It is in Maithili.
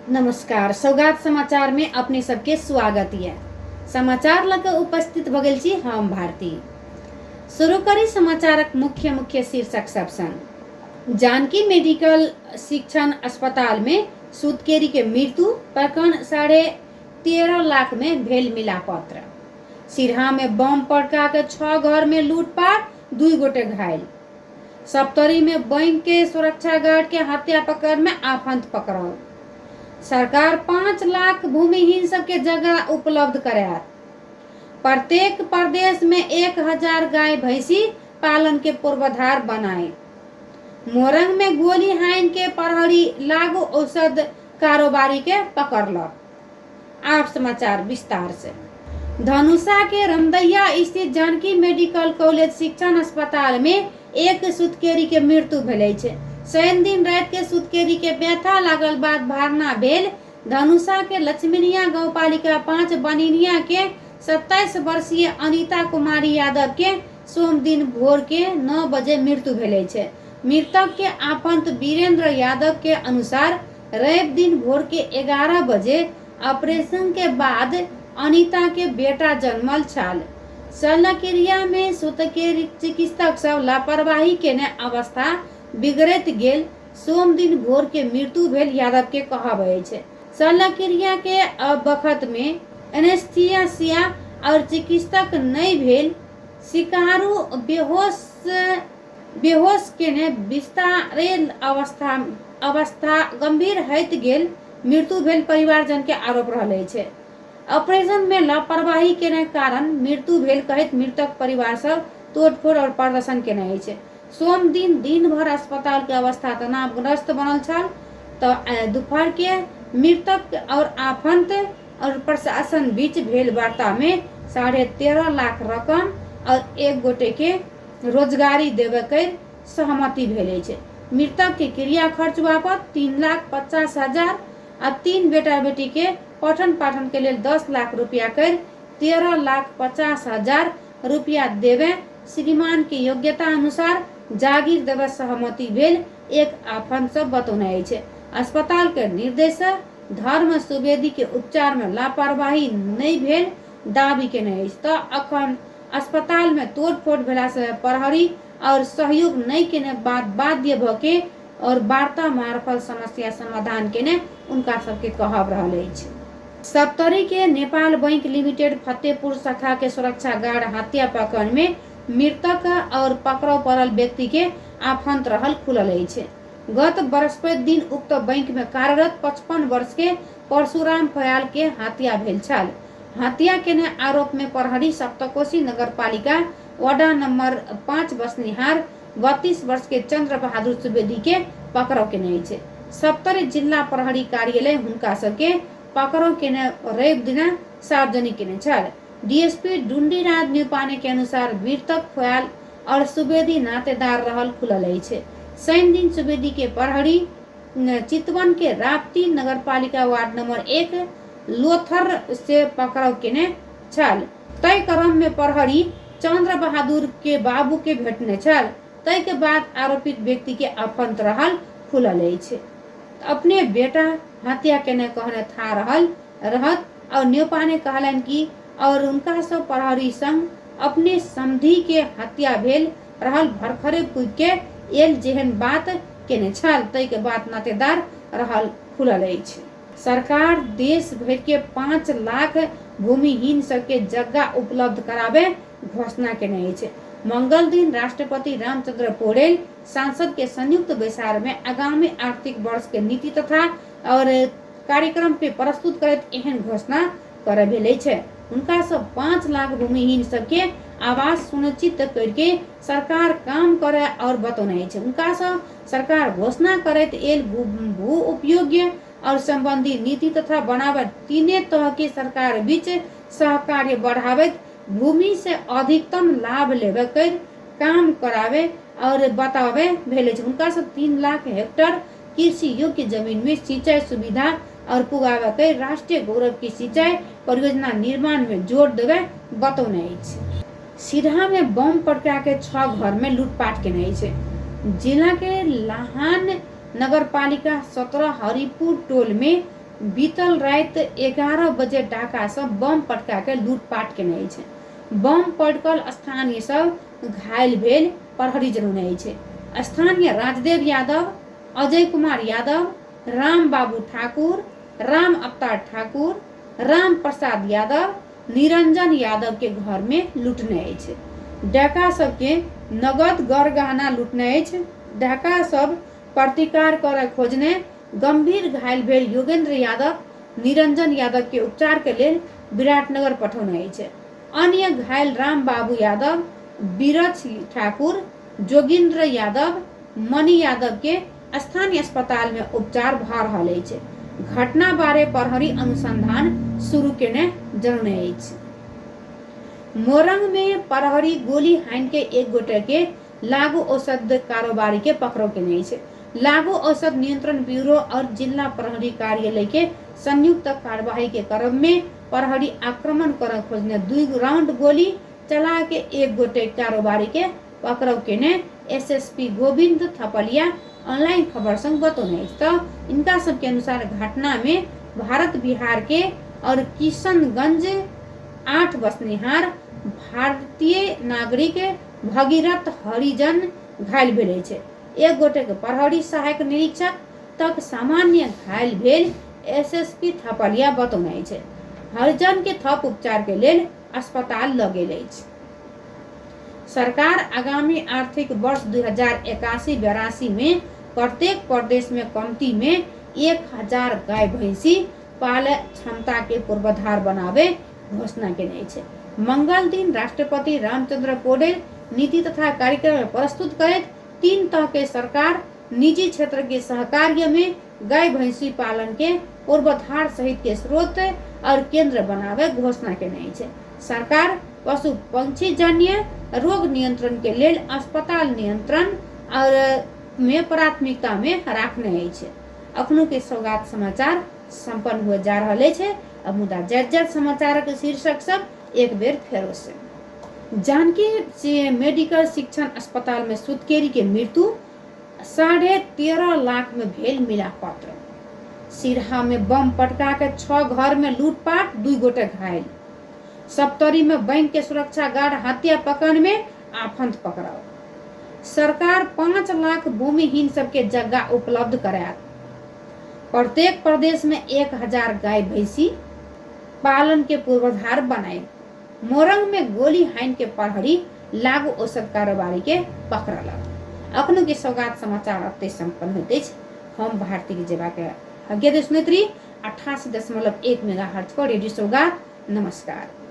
नमस्कार। सौगात समाचार में अपने सबके स्वागत है। समाचार लग उपस्थित भगल छी हम भारती। शुरू करी समाचारक मुख्य मुख्य शीर्षक सब संग। जानकी मेडिकल शिक्षण अस्पताल में सुतकेरी के मृत्यु प्रकरण 13.5 लाख में भेल मिलापत्र। सिरहा में बम पड़का के 6 घर में लूटपाट, 2 गोटे घायल। सप्तरी में बैंक के सुरक्षा गार्ड के हत्या प्रकरण में आफंत पकड़ल। सरकार 5 लाख भूमिहीन सबके जगह उपलब्ध करात। प्रत्येक प्रदेश में 1000 गाय भैंसी पालन के पूर्वाधार बनाए। मोरंग में गोली हाइन के प्रहरी लागू औषध कारोबारी के पकड़लक। आप समाचार विस्तार से। धनुषा के रमदैया स्थित जानकी मेडिकल कॉलेज शिक्षण अस्पताल में एक सुतकेरी के मृत्यु भेलै छै। शनि दिन रात के सुतकेरी के व्यथा लागल बाद भरना भेल। धनुषा के लक्ष्मीनिया गाँव पालिका 5 बनिनिया के 27 वर्षीय अनिता कुमारी यादव के सोम दिन भोर के 9 बजे मृत्यु भेलै छै। मृतक के आफंत वीरेंद्र यादव के अनुसार रवि दिन भोर के 11 बजे ऑपरेशन के बाद अनिता के बेटा जन्मल छल। शल्यक्रिया में सुतकेरी चिकित्सक सब लापरवाही केने अवस्था बिगड़त गेल। सोम दिन भोर के मृत्यु भेल यादव के कहबै छै। शल्यक्रिया के वक्त में एनेस्थीसिया और चिकित्सक नहीं भेल। शिकारु बेहोश केने विस्तारेल अवस्था गंभीर होइत गेल। मृत्यु भेल परिवारजन के आरोप रहले छै। ऑपरेशन में लापरवाही केने कारण मृत्यु भेल कहैत मृतक परिवार सब तोड़फोड़ और प्रदर्शन केने छै। सोम दिन भर अस्पताल के अवस्था तनावग्रस्त बनल छल। तो दोपहर के मृतक और आफंत और प्रशासन बीच भेल वार्ता में 13.5 लाख रकम और 1 गोटे के रोजगारी देवे के सहमति भेले छै। मृतक के क्रिया खर्च बाबत 3,50,000 और 3 बेटा बेटी के पठन पाठन के लिए 10 लाख रुपया कर 13,50,000 रुपया देवे। श्रीमान की योग्यता अनुसार जागीर देवे सहमति भेल। एक आफंत सब बतौने छै। अस्पताल के निर्देशक धर्म सुवेदी के उपचार में लापरवाही नहीं भेल दावी केने अछि। तो अखन अस्पताल में तोड़फोड़ भेला से प्रहरी और सहयोग नहीं केने बाद बाध्य भ के और वार्ता मार्फत समस्या समाधान केने उनका सबके कहब रहल अछि। सप्तरी के नेपाल बैंक लिमिटेड फतेहपुर शाखा के सुरक्षा गार्ड हत्या प्रकरण में मृतक और पकड़ो पड़ल व्यक्ति के आफंत रहल खुलल अछि। गत बृहस्पति दिन उक्त बैंक में कार्यरत 55 वर्ष के परशुराम फयाल के हत्या भेल छल। हत्या केने आरोप में प्रहरी सप्तकोशी नगर पालिका वार्ड नंबर 5 बसनिहार 32 वर्ष के चंद्र बहादुर सुवेदी के पकड़ो केने छै। सप्तरी जिला प्रहरी कार्यालय हुनका सबके पकड़ो केने रवि दिन सार्वजनिक केने छल। डीएसपी डुंडीराज न्यूपाने के अनुसार मृतक फयाल और सुवेदी नातेदार रहल खुलल अछि। शनि दिन सुवेदी के प्रहरी चितवन के राप्ती नगर पालिका वार्ड नंबर 1 लोथर से पकड़ाव केने छल। तय क्रम में प्रहरी चंद्र बहादुर के बाबू के भेटने छल। तय के बाद आरोपित व्यक्ति के आफंत रहल खुलल अछि। अपने बेटा हत्या केने कहने था रहत और न्यूपाने कहलन कि और उनका सब प्रहरी संग अपने समधी के हत्या भेल रहल भरखरे पूछ के एल जेहन बात केने छल। तय के बाद नातेदार रहल खुलल अछि। सरकार देश भर के 5 लाख भूमिहीन सबके जगह उपलब्ध करावे घोषणा केने अछि। मंगल दिन राष्ट्रपति रामचंद्र पौडेल सांसद के संयुक्त बैसार में आगामी आर्थिक वर्ष के नीति तथा और कार्यक्रम पे प्रस्तुत करत एहन घोषणा करे भेले छै। उनका सब 5 लाख भूमिहीन सबके आवास सुनिश्चित करके सरकार काम करे और बतौने छै। उनका सब सरकार घोषणा करत एल भू उपयोग और संबंधी नीति तथा बनावे 3 तरह के सरकार बीच सहकार्य बढ़ावे भूमि से अधिकतम लाभ लेवे कर काम करावे और बतावे भेले छै। उनका सब 3 लाख हेक्टेयर कृषि योग्य जमीन में सिंचाई सुविधा और पुगावे के राष्ट्रीय गौरव की सिंचाई परियोजना निर्माण में जोर देवे बतौने अछि। सिरहा में बम पड़का के 6 घर में लूटपाट केने छै। जिला के लाहान नगर पालिका 17 हरिपुर टोल में बीतल रात 11 बजे डाका सब बम पटका के लूटपाट केने छै। बम पटकल स्थानीय सब घायल भेल प्रहरी जनौने छै। स्थानीय राजदेव यादव, अजय कुमार यादव, राम बाबू ठाकुर, राम अवतार ठाकुर, राम प्रसाद यादव, निरंजन यादव के घर में लूटने छै। डाका सबके नगद गरगहना लूटने छै। डाका सब प्रतिकार करे खोजने गंभीर घायल भेल योगेंद्र यादव, निरंजन यादव के उपचार के लेल विराटनगर पठौने छै। अन्य घायल राम बाबू यादव, बीरज ठाकुर, जोगिंद्र यादव, मणि यादव के स्थानीय अस्पताल में उपचार भ रहल छै। घटना बारे प्रहरी अनुसंधान शुरू केने जनौने छै। मोरंग में प्रहरी गोली हानि के एक गोटे के लागू औषध कारोबारी के पकड़ो केने छै। लागू औषध नियंत्रण ब्यूरो और जिला प्रहरी कार्यालय के संयुक्त कार्यवाही के क्रम में प्रहरी आक्रमण कर खोजने 2 राउंड गोली चला के एक गोटे कारोबारी के पकड़ो केने एसएसपी गोविंद थपलिया ऑनलाइन खबर संग बतौने तो इनका सबके अनुसार घटना में भारत बिहार के और किशनगंज 8 बसनिहार भारतीय नागरिक भगीरथ हरिजन घायल भेल छै। एक गोटे के प्रहरी सहायक निरीक्षक तक सामान्य घायल भेल एसएसपी थपलिया बतौने छै। हरिजन के थप उपचार के लेल अस्पताल ल गेल अछि। सरकार आगामी आर्थिक वर्ष 2081-82 में प्रत्येक प्रदेश में कमती में 1000 गाय भैंसी पाले क्षमता के पूर्वाधार बनावे घोषणा केने छै। मंगल दिन राष्ट्रपति रामचंद्र पौडेल नीति तथा कार्यक्रम प्रस्तुत करैत 3 तरह के सरकार निजी क्षेत्र के सहकार्य में गाय भैंसी पालन के पूर्वाधार सहित के स्रोत और केंद्र बनावे घोषणा केने छै। सरकार पशु पंक्षी जन्य रोग नियंत्रण के लेल अस्पताल नियंत्रण और में प्राथमिकता में रखने छै। अखनो के सौगात समाचार संपन्न हुए जा रहे छै। अब मुदा जर्जर समाचार के शीर्षक सब एक बेर फेरो से। जानकी मेडिकल शिक्षण अस्पताल में सुतकेरी के मृत्यु, 13.5 लाख में भेल मिलापत्र। सिरहा में बम पटका के 6 घर में लूटपाट, 2 गोटे घायल। सप्तरी में बैंक के सुरक्षा गार्ड हत्या प्रकरण में आफंत पकड़ाओ। सरकार 5 लाख भूमिहीन सबके जगह उपलब्ध करायत। प्रत्येक प्रदेश में 1000 गाय भैंसी पालन के पूर्वाधार बनाए। मोरंग में गोली हानि के प्रहरी लागू औषध कारोबारी के पकड़लक। अखनो के सौगात समाचार अते संपन्न होते छै। हम भारती के जेबा के आज्ञा दे सुनैत्री 88.1 मेगाहर्ट्ज पर रेडियो सौगात। नमस्कार।